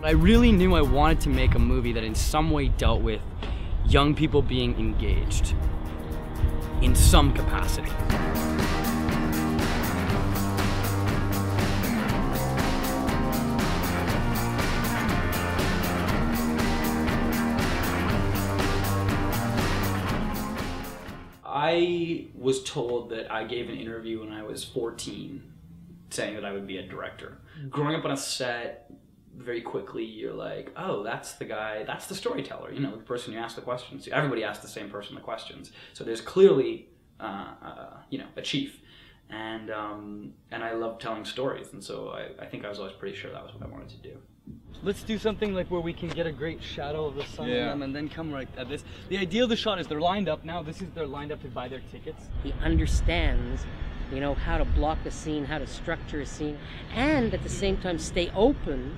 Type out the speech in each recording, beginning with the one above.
I really knew I wanted to make a movie that in some way dealt with young people being engaged in some capacity. I was told that I gave an interview when I was 14 saying that I would be a director. Growing up on a set, very quickly you're like, oh, that's the guy, that's the storyteller, you know, the person you ask the questions. Everybody asks the same person the questions. So there's clearly, you know, a chief. And I love telling stories, and so I think I was always pretty sure that was what I wanted to do. Let's do something like where we can get a great shadow of the sun on them and then come right at this. The idea of the shot is they're lined up now. They're lined up to buy their tickets. He understands, you know, how to block a scene, how to structure a scene, and at the same time stay open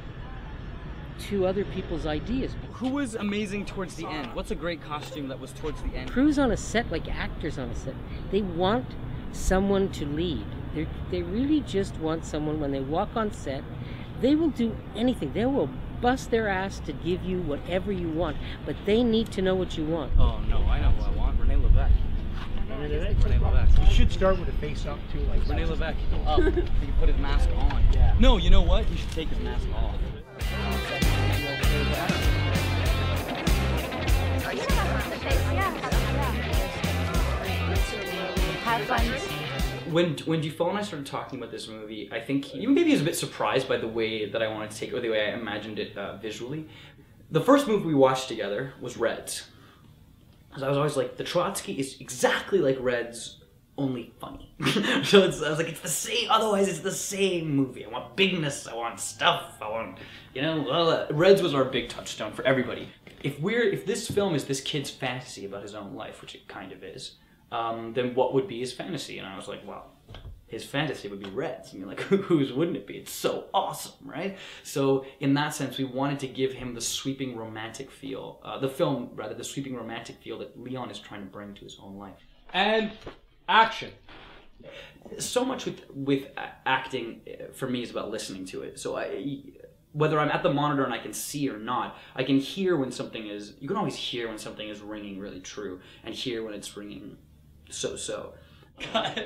to other people's ideas. Who was amazing towards the end? What's a great costume that was towards the end? Crews on a set, like actors on a set, they want someone to lead. They really just want someone, when they walk on set, they will do anything. They will bust their ass to give you whatever you want, but they need to know what you want. Oh no, I know what I want. Renee Levesque. Renee Levesque. You should start with a face up too, like Renee Levesque. Up. He can put his mask on. Yeah. No, you know what? He should take his mask off. Have fun. When Duflo and I started talking about this movie, I think maybe he was a bit surprised by the way that I wanted to take it, or the way I imagined it visually. The first movie we watched together was Reds. Because I was always like, the Trotsky is exactly like Reds, only funny. So I was like, it's the same, otherwise it's the same movie. I want bigness, I want stuff, I want, you know, Reds was our big touchstone for everybody. If this film is this kid's fantasy about his own life, which it kind of is, then what would be his fantasy? And I was like, well, his fantasy would be Reds. I mean, like, whose wouldn't it be? It's so awesome, right? So in that sense, we wanted to give him the sweeping romantic feel, the sweeping romantic feel that Leon is trying to bring to his own life. And action. So much with acting, for me, is about listening to it. So whether I'm at the monitor and I can see or not, I can hear when something is, you can always hear when something is ringing really true, and hear when it's ringing so-so. Cut.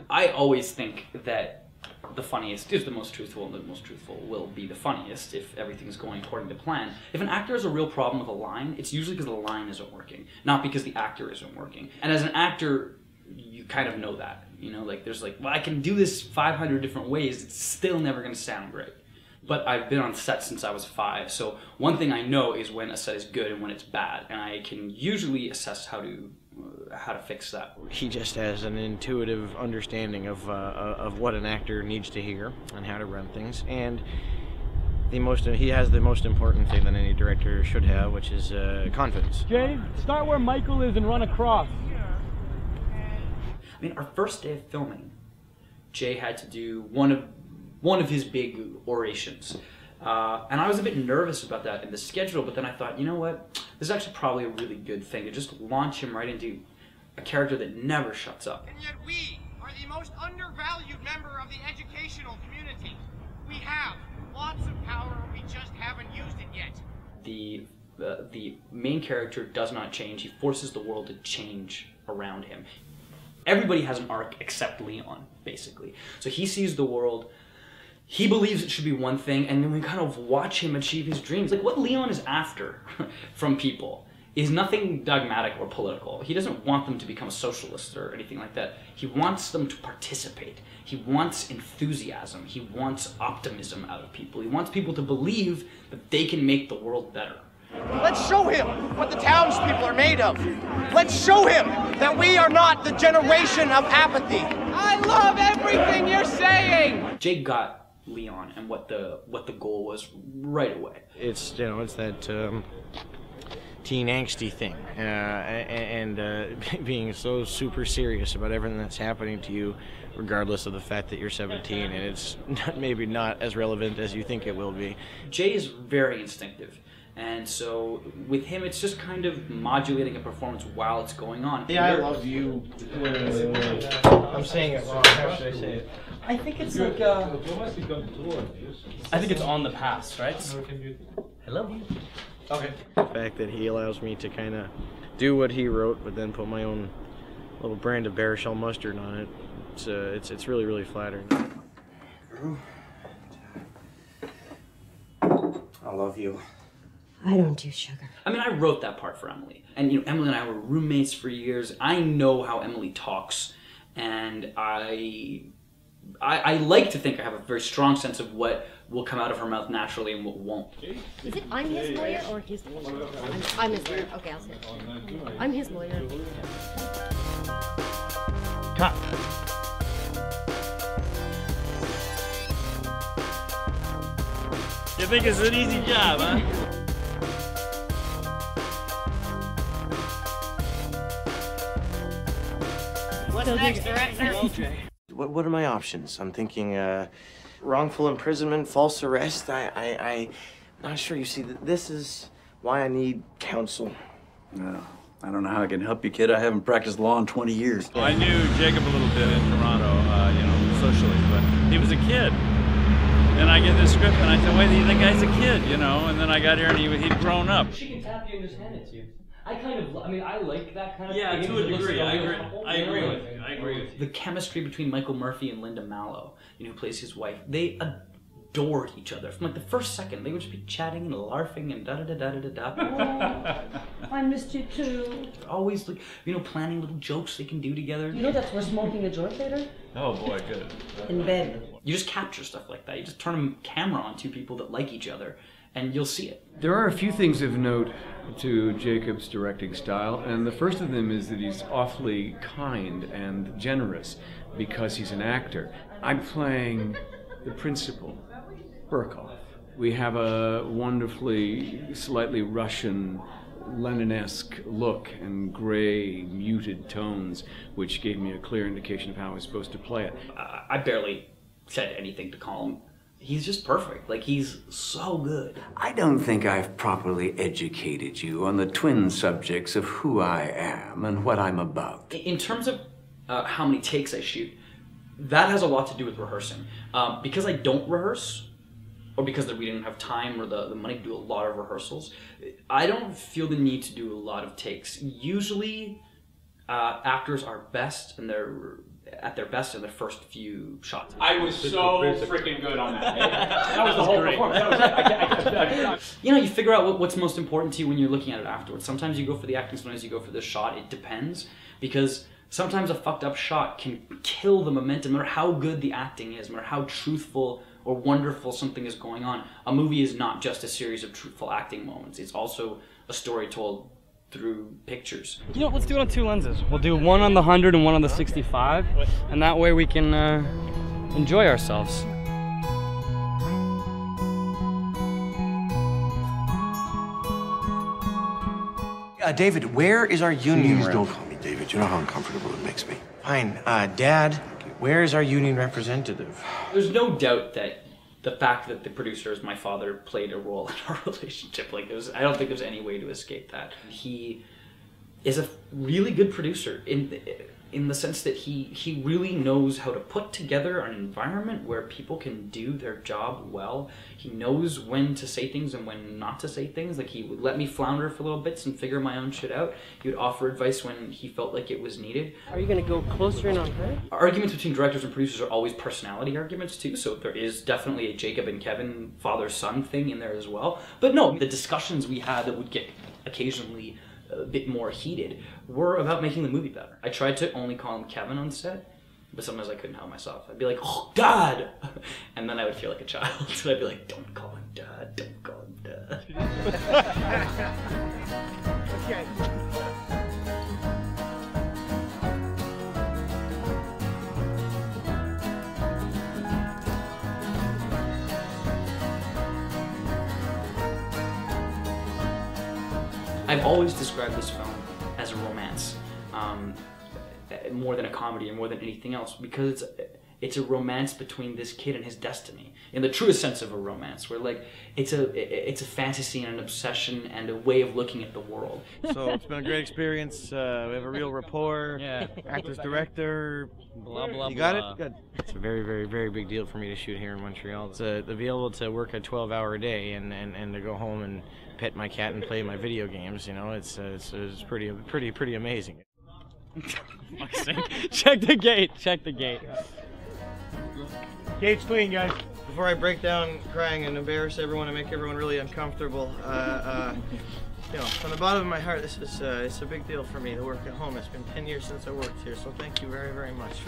I always think that the funniest is the most truthful, and the most truthful will be the funniest if everything's going according to plan. If an actor has a real problem with a line, it's usually because the line isn't working, not because the actor isn't working. And as an actor, you kind of know that. You know, like, there's like, well, I can do this 500 different ways, it's still never going to sound great. But I've been on set since I was 5, so one thing I know is when a set is good and when it's bad, and I can usually assess how to fix that. He just has an intuitive understanding of what an actor needs to hear and how to run things, and he has the most important thing that any director should have, which is confidence. Jay, start where Michael is and run across. I mean, our first day of filming, Jay had to do one of his big orations. And I was a bit nervous about that in the schedule, but then I thought, you know what? This is actually probably a really good thing to just launch him right into a character that never shuts up. And yet we are the most undervalued member of the educational community. We have lots of power, we just haven't used it yet. The main character does not change. He forces the world to change around him. Everybody has an arc except Leon, basically. So he sees the world, he believes it should be one thing, and then we kind of watch him achieve his dreams. Like, what Leon is after from people is nothing dogmatic or political. He doesn't want them to become a socialist or anything like that. He wants them to participate. He wants enthusiasm. He wants optimism out of people. He wants people to believe that they can make the world better. Let's show him what the townspeople are made of. Let's show him that we are not the generation of apathy. I love everything you're saying! Jake got Leon and what the goal was right away. It's, you know, it's that teen angsty thing, and being so super serious about everything that's happening to you, regardless of the fact that you're 17, and it's maybe not as relevant as you think it will be. Jay is very instinctive. And so with him, it's just kind of modulating a performance while it's going on. Yeah, I love you. I'm saying it wrong. How should I say it? I think it's like I think it's on the past, right? I love you. Okay. The fact that he allows me to kind of do what he wrote, but then put my own little brand of Baruchel mustard on it, it's really, really flattering. I love you. I don't do sugar. I mean, I wrote that part for Emily. And, you know, Emily and I were roommates for years. I know how Emily talks. And I like to think I have a very strong sense of what will come out of her mouth naturally and what won't. Is it I'm his lawyer or his lawyer? I'm his lawyer. Okay, I'll say it. I'm his lawyer. Cut. You think it's an easy job, huh? What's next, director? What are my options? I'm thinking wrongful imprisonment, false arrest. I'm not sure. You see, this is why I need counsel. No, I don't know how I can help you, kid. I haven't practiced law in 20 years. Well, I knew Jacob a little bit in Toronto, you know, socially, but he was a kid. And I get this script and I said, wait, the guy's a kid, you know? And then I got here and he'd grown up. She can tap you and just hand it to you. I like that kind of Yeah, thing. to a degree. I agree with you. I agree with you. The chemistry between Michael Murphy and Linda Mallow, you know, who plays his wife, they adored each other. From like the first second, they would just be chatting and laughing and da-da-da-da-da-da. I missed you too. Always, like, you know, planning little jokes they can do together. You know that we're smoking a joint later? Oh boy, good. In bed. You just capture stuff like that. You just turn a camera on two people that like each other, and you'll see it. There are a few things of note to Jacob's directing style, and the first of them is that he's awfully kind and generous because he's an actor. I'm playing the principal, Burkov. We have a wonderfully, slightly Russian, Lenin-esque look and gray, muted tones, which gave me a clear indication of how I was supposed to play it. I barely said anything to Colin. He's just perfect. Like, he's so good. I don't think I've properly educated you on the twin subjects of who I am and what I'm about. In terms of how many takes I shoot, that has a lot to do with rehearsing. Because I don't rehearse, or because we didn't have time or the money to do a lot of rehearsals, I don't feel the need to do a lot of takes. Usually, actors are best and they're at their best in the first few shots. I was so freaking good on that. That was the whole performance. You know, you figure out what's most important to you when you're looking at it afterwards. Sometimes you go for the acting, sometimes you go for the shot. It depends, because sometimes a fucked up shot can kill the momentum, no matter how good the acting is, no matter how truthful or wonderful something is going on. A movie is not just a series of truthful acting moments. It's also a story told through pictures. You know, let's do it on two lenses. We'll do one on the 100 and one on the 65, and that way we can enjoy ourselves. David, where is our union Please rep? don't call me David. You know how uncomfortable it makes me. Fine. Dad, where is our union representative? There's no doubt that the fact that the producer is my father played a role in our relationship. Like, I don't think there's any way to escape that. He is a really good producer in the sense that he really knows how to put together an environment where people can do their job well. He knows when to say things and when not to say things. Like, he would let me flounder for little bits and figure my own shit out. He would offer advice when he felt like it was needed. Are you going to go closer in on her? Arguments between directors and producers are always personality arguments too, so there is definitely a Jacob and Kevin father-son thing in there as well. But no, the discussions we had that would get occasionally a bit more heated were about making the movie better. I tried to only call him Kevin on set, but sometimes I couldn't help myself. I'd be like, oh, Dad! And then I would feel like a child. So I'd be like, don't call him Dad, don't call him Dad. Okay. I've always described this film as a romance, more than a comedy or more than anything else, because it's a romance between this kid and his destiny, in the truest sense of a romance, where like it's a fantasy and an obsession and a way of looking at the world. So it's been a great experience. We have a real rapport. Yeah. Actors, director. Blah, blah, You got blah. it? Good. It's a very, very, very big deal for me to shoot here in Montreal. To be able to work a 12-hour day and to go home and pet my cat and play my video games, you know, it's pretty amazing. Check the gate. Check the gate. Gate's clean, guys. Before I break down crying and embarrass everyone and make everyone really uncomfortable, you know, from the bottom of my heart, this is it's a big deal for me to work at home. It's been 10 years since I worked here, so thank you very, very much.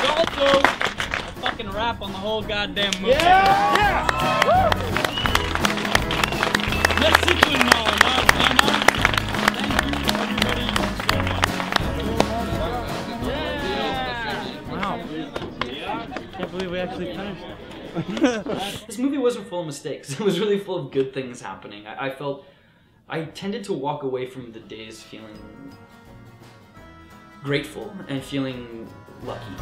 Also, a fucking wrap on the whole goddamn movie. Yeah! Merci tout le monde. Vraiment. Wow. Can't believe we actually finished it. This movie wasn't full of mistakes. It was really full of good things happening. I tended to walk away from the days feeling grateful and feeling lucky.